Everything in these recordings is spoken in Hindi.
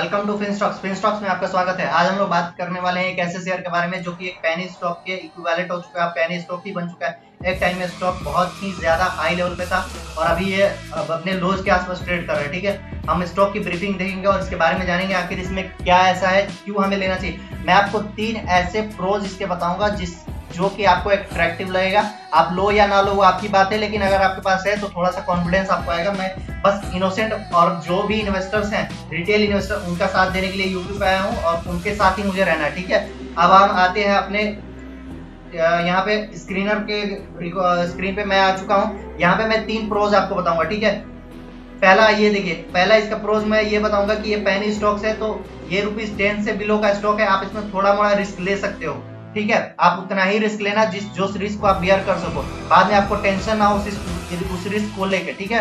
Welcome to फिनस्टॉक्स। फिनस्टॉक्स में आपका स्वागत है। आज हम लोग बात करने वाले हैं एक ऐसे शेयर के बारे में जो कि एक पेनी स्टॉक के इक्विवेलेंट हो चुका है, पेनी स्टॉक ही बन चुका है। एक टाइम में स्टॉक बहुत ही ज्यादा हाई लेवल पे था और अभी ये अब अपने लोज के आसपास ट्रेड कर रहा है। ठीक है, हम स्टॉक की ब्रीफिंग देखेंगे और इसके बारे में जानेंगे आखिर इसमें क्या ऐसा है, क्यों हमें लेना चाहिए। मैं आपको 3 ऐसे प्रोज इसके बताऊंगा जो कि आपको अट्रैक्टिव लगेगा। आप लो या ना लो वो आपकी बात है, लेकिन अगर आपके पास है तो थोड़ा सा कॉन्फिडेंस आपको आएगा। मैं बस इनोसेंट और जो भी इन्वेस्टर्स हैं, रिटेल इन्वेस्टर, उनका साथ देने के लिए यूट्यूब पे आया हूँ और उनके साथ ही मुझे रहना है। ठीक है, अब हम आते हैं अपने यहाँ पे स्क्रीन पे मैं आ चुका हूँ। यहाँ पे मैं 3 प्रोज आपको बताऊंगा। ठीक है, पहला ये देखिए, पहला इसका प्रोज मैं ये बताऊंगा कि ये पेनी स्टॉक्स है तो ये ₹10 से बिलो का स्टॉक है। आप इसमें थोड़ा मोड़ा रिस्क ले सकते हो। ठीक है, आप उतना ही रिस्क लेना जो रिस्क को आप बियर कर सको, बाद में आपको टेंशन ना हो उस रिस्क को लेकर। ठीक है,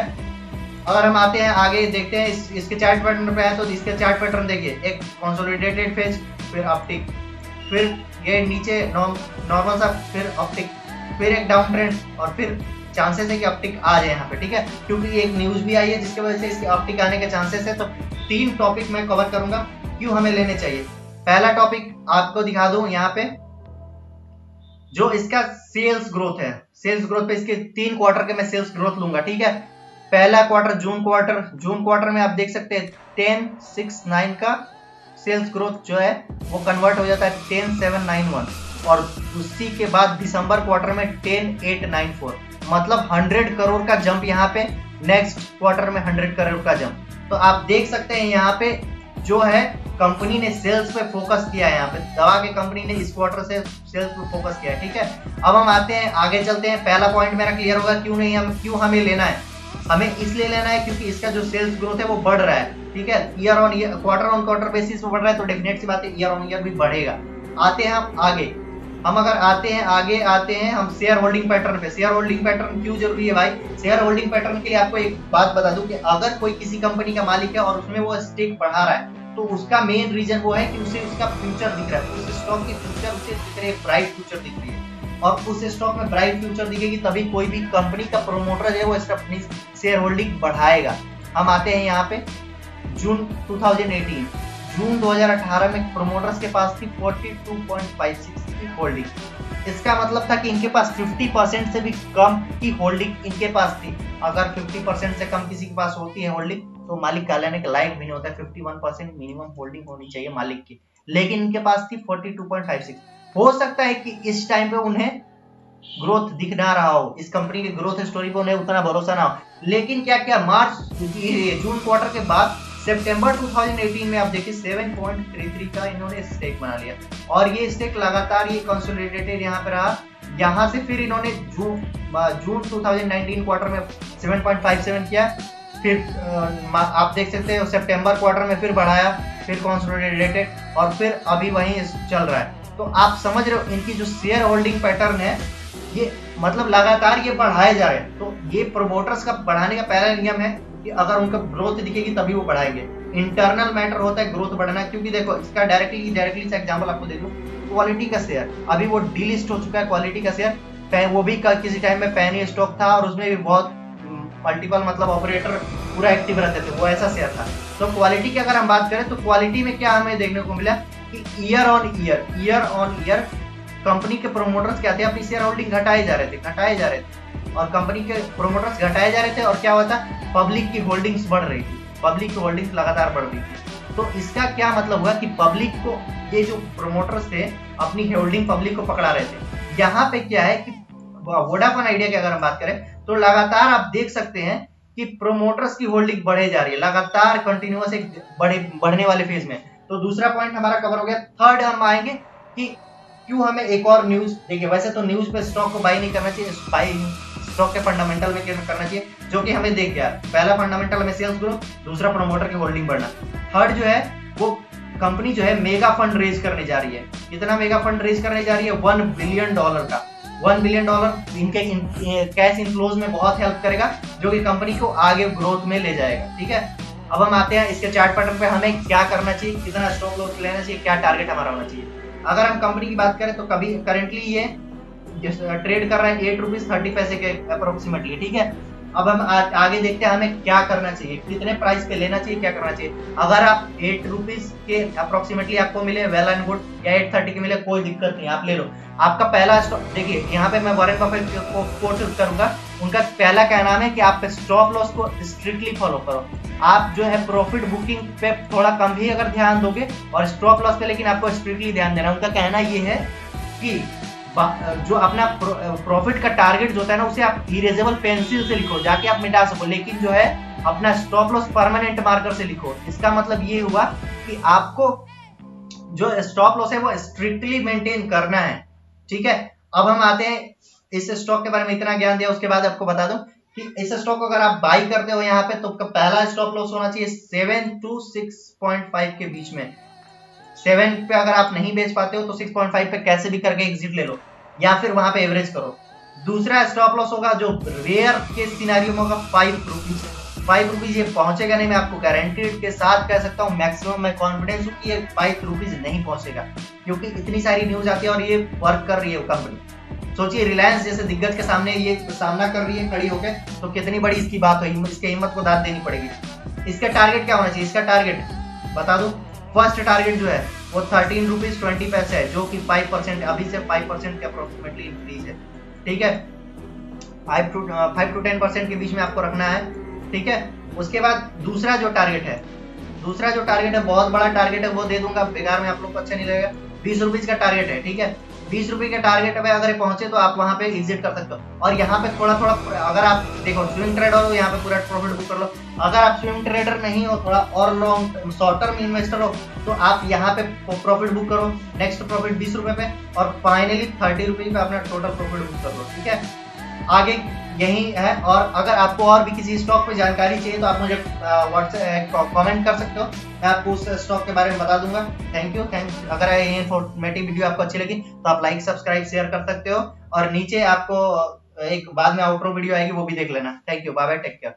अगर हम आते हैं आगे देखते हैं इसके चार्ट पैटर्न पे है तो इसके चार्ट पैटर्न देखिए, एक कंसोलिडेटेड फेज, फिर अपटिक, फिर ये नीचे नॉर्मल सा, फिर अपटिक, फिर एक डाउन ट्रेंड और फिर चांसेस है कि अपटिक आ जाए यहाँ पे। ठीक है, क्योंकि एक न्यूज भी आई है जिसकी वजह से इसके अपटिक आने के चांसेस है। तो 3 टॉपिक मैं कवर करूंगा क्यों हमें लेने चाहिए। पहला टॉपिक आपको दिखा दूं यहाँ पे, जो इसका सेल्स ग्रोथ है। सेल्स ग्रोथ पे इसके 3 क्वार्टर के मैं सेल्स ग्रोथ लूंगा। ठीक है, पहला क्वार्टर जून क्वार्टर में आप देख सकते हैं 10,690 का सेल्स ग्रोथ जो है वो कन्वर्ट हो जाता है 10,791 और उसी के बाद दिसंबर क्वार्टर में 10,894, मतलब 100 करोड़ का जंप यहाँ पे। नेक्स्ट क्वार्टर में 100 करोड़ का जंप। तो आप देख सकते हैं यहाँ पे जो है कंपनी ने सेल्स पे फोकस किया है। यहाँ पे दवा के कंपनी ने इस क्वार्टर से सेल्स पे फोकस किया है। ठीक है, अब हम आते हैं आगे चलते हैं। पहला पॉइंट मेरा क्लियर होगा क्यों हमें लेना है। हमें इसलिए लेना है क्योंकि इसका जो सेल्स ग्रोथ है वो बढ़ रहा है। ठीक है, year on year, quarter on quarter basis पे बढ़ रहा है, तो डेफिनेट सी बात है ईयर ऑन ईयर भी बढ़ेगा। आते हैं हम आगे, हम अगर आते हैं हम शेयर होल्डिंग पैटर्न पे। शेयर होल्डिंग पैटर्न क्यों जरूरी है भाई? शेयर होल्डिंग पैटर्न के लिए आपको एक बात बता दूं कि अगर कोई किसी कंपनी का मालिक है और उसमें वो स्टेक बढ़ा रहा है तो उसका मेन रीजन वो है कि उसे उसका फ्यूचर दिख रहा है, उस स्टॉक की फ्यूचर उसे दिख रही है, ब्राइट फ्यूचर दिख रही है। और उस स्टॉक में ब्राइट फ्यूचर दिखेगी तभी कोई भी कंपनी का प्रोमोटर है वो अपनी शेयर होल्डिंग बढ़ाएगा। हम आते हैं यहाँ पे जून 2018 में प्रोमोटर्स के पास थी 42.56 की होल्डिंग। इसका मतलब था कि इनके पास 50% से भी कम की होल्डिंग इनके पास थी। अगर 50% से कम किसी के पास होती है होल्डिंग तो मालिक कहलाने के लायक भी नहीं होता है। 51% मिनिमम होल्डिंग होनी चाहिए मालिक की, लेकिन इनके पास थी 42.56। हो सकता है कि इस टाइम पे उन्हें ग्रोथ दिख ना रहा हो, इस कंपनी की ग्रोथ स्टोरी पे उन्हें उतना भरोसा ना हो, लेकिन क्या जून क्वार्टर के बाद सितंबर 2018 में आप देखिए 7.33 का इन्होंने स्टेक बना लिया और ये स्टेक लगातार ये कंसोलिडेटेड यहाँ पे रहा। यहाँ से फिर इन्होंने जून 2019 क्वार्टर में 7.57 किया, फिर आप देख सकते हो सितंबर क्वार्टर में फिर बढ़ाया, फिर कंसोलिडेटेड और फिर अभी वहीं चल रहा है। तो आप समझ रहे हो इनकी जो शेयर होल्डिंग पैटर्न है ये मतलब लगातार ये बढ़ाए जा रहे हैं। तो ये प्रोमोटर्स का बढ़ाने का पहला नियम है कि अगर उनका ग्रोथ दिखेगी तभी वो बढ़ाएंगे। इंटरनल मैटर होता है ग्रोथ बढ़ना, क्योंकि देखो इसका डायरेक्टली से एग्जांपल आपको दे दूं, क्वालिटी का शेयर अभी वो डीलिस्ट हो चुका है। क्वालिटी का शेयर वो भी किसी टाइम में पेनी स्टॉक था और उसमें भी बहुत मल्टीपल मतलब ऑपरेटर पूरा एक्टिव रहते थे, वो ऐसा शेयर था। तो क्वालिटी की अगर हम बात करें तो क्वालिटी में क्या हमें देखने को मिला कि ईयर ऑन ईयर कंपनी के प्रोमोटर्स क्या थे, अपनी शेयर होल्डिंग घटाए जा रहे थे और कंपनी के प्रोमोटर्स घटाए जा रहे थे और क्या होता, पब्लिक की होल्डिंग्स बढ़ रही थी, पब्लिक की होल्डिंग्स लगातार बढ़ रही थी। तो इसका क्या मतलब हुआ कि पब्लिक को, ये जो प्रोमोटर्स थे अपनी होल्डिंग पब्लिक को पकड़ा रहे थे। यहाँ पे क्या है कि वोडाफोन आइडिया की अगर हम बात करें तो लगातार आप देख सकते हैं कि प्रोमोटर्स की होल्डिंग बढ़े जा रही है, लगातार कंटिन्यूअस एक बढ़ने वाले फेज में। तो दूसरा पॉइंट हमारा कवर हो गया। थर्ड हम आएंगे कि क्यों हमें एक और न्यूज, देखिए वैसे तो न्यूज पे स्टॉक को बाई नहीं करना चाहिए, स्टॉक के फंडामेंटल में करना चाहिए, जो कि हमें देख गया। पहला फंडामेंटल में सेल्स ग्रोथ, दूसरा प्रोमोटर की होल्डिंग बढ़ना, थर्ड जो है वो कंपनी जो है मेगा फंड रेज करने जा रही है। कितना मेगा फंड रेज करने जा रही है? $1 बिलियन का। $1 बिलियन इनके कैश इनफ्लोज में बहुत हेल्प करेगा, जो कि कंपनी को आगे ग्रोथ में ले जाएगा। ठीक है, अब हम आते हैं इसके चार्ट पैटर्न पे, हमें क्या करना चाहिए, कितना स्टॉक लॉस लेना चाहिए, क्या टारगेट हमारा होना चाहिए। अगर हम कंपनी की बात करें तो कभी करेंटली ये ट्रेड कर रहा है ₹8.30 के अप्रोक्सीमेटली। ठीक है, अब हम आगे देखते हैं हमें क्या करना चाहिए, कितने प्राइस पे लेना चाहिए, क्या करना चाहिए। अगर आप 8 रुपीज के अप्रोक्सीमेटली आपको मिले वेल एंड गुड, या 830 के मिले कोई दिक्कत नहीं, आप ले लो। आपका पहला स्टॉप देखिए, यहाँ पे मैं वॉरेन बफेट को कोट करूंगा, उनका पहला क्या नाम है कि आप स्टॉप लॉस को स्ट्रिक्टली फॉलो करो। आप जो है प्रॉफिट बुकिंग पे थोड़ा कम भी अगर ध्यान दोगे और स्टॉप लॉस पे लेकिन आपको स्ट्रिक्टली ध्यान देना। उनका कहना ये है कि जो अपना प्रॉफिट का टारगेट जो होता है ना, उसे आप इरेजेबल पेंसिल से लिखो, जाके आप मिटा सको, लेकिन जो है अपना स्टॉप लॉस परमानेंट मार्कर से लिखो। इसका मतलब ये हुआ कि आपको जो स्टॉप लॉस है वो स्ट्रिक्टली मेंटेन करना है, ठीक है। अब हम आते हैं इस स्टॉक के बारे में इतना ज्ञान दिया, उसके बाद आपको बता दूं कि इस स्टॉक को अगर आप बाई करते हो यहाँ पे, तो पहला स्टॉप लॉस होना चाहिए 7 to 6.5 के बीच में। 7 पे अगर आप नहीं बेच पाते हो तो 6.5 पे कैसे भी करके एग्जिट ले लो, या फिर वहां पे एवरेज करो। दूसरा स्टॉप लॉस होगा जो रेयर के सिनेरियो में होगा 5 रुपीज। 5 रुपीज ये पहुंचेगा नहीं, मैं आपको गारंटीड के साथ कह सकता हूँ, मैक्सिमम मैं कॉन्फिडेंस हूँ कि ये 5 रुपीज नहीं पहुंचेगा, क्योंकि इतनी सारी न्यूज आती है और ये वर्क कर रही है कंपनी। सोचिए रिलायंस जैसे दिग्गज के सामने ये सामना कर रही है खड़ी होकर, तो कितनी बड़ी इसकी बात हो, इसके हिम्मत को दाद देनी पड़ेगी। इसका टारगेट क्या होना चाहिए, इसका टारगेट बता दूं, फर्स्ट टारगेट जो है वो 13 रुपीज 20 पैसे है, जो कि 5% अभी से 5% के अप्रोक्सीमेटली इंक्रीज है, ठीक है। 5 to 10% के बीच में आपको रखना है, ठीक है। उसके बाद दूसरा जो टारगेट है बहुत बड़ा टारगेट है, वो दे दूंगा, बेकार में आप लोग को अच्छा नहीं लगेगा। 20 रुपीज का टारगेट है, ठीक है। 20 रुपए के टारगेट पे अगर पहुंचे तो आप वहां पे एग्जिट कर सकते हो। और यहाँ पे थोड़ा थोड़ा अगर आप देखो स्विंग ट्रेडर हो, यहाँ पे पूरा प्रॉफिट बुक कर लो। अगर आप स्विंग ट्रेडर नहीं हो, थोड़ा और लॉन्ग शॉर्ट टर्म इन्वेस्टर हो, तो आप यहाँ पे प्रॉफिट बुक करो। नेक्स्ट प्रॉफिट 20 रुपए पे, और फाइनली 30 रुपीज पे अपना टोटल प्रॉफिट बुक कर लो, ठीक है। आगे यही है, और अगर आपको और भी किसी स्टॉक पे जानकारी चाहिए तो आप मुझे व्हाट्सएप कमेंट कर सकते हो, मैं आपको उस स्टॉक के बारे में बता दूंगा। Thank you. अगर ये इन्फॉर्मेटिव वीडियो आपको अच्छी लगी तो आप लाइक सब्सक्राइब शेयर कर सकते हो, और नीचे आपको एक बाद में आउटरो वीडियो आएगी, वो भी देख लेना। Thank you, bye bye, take care.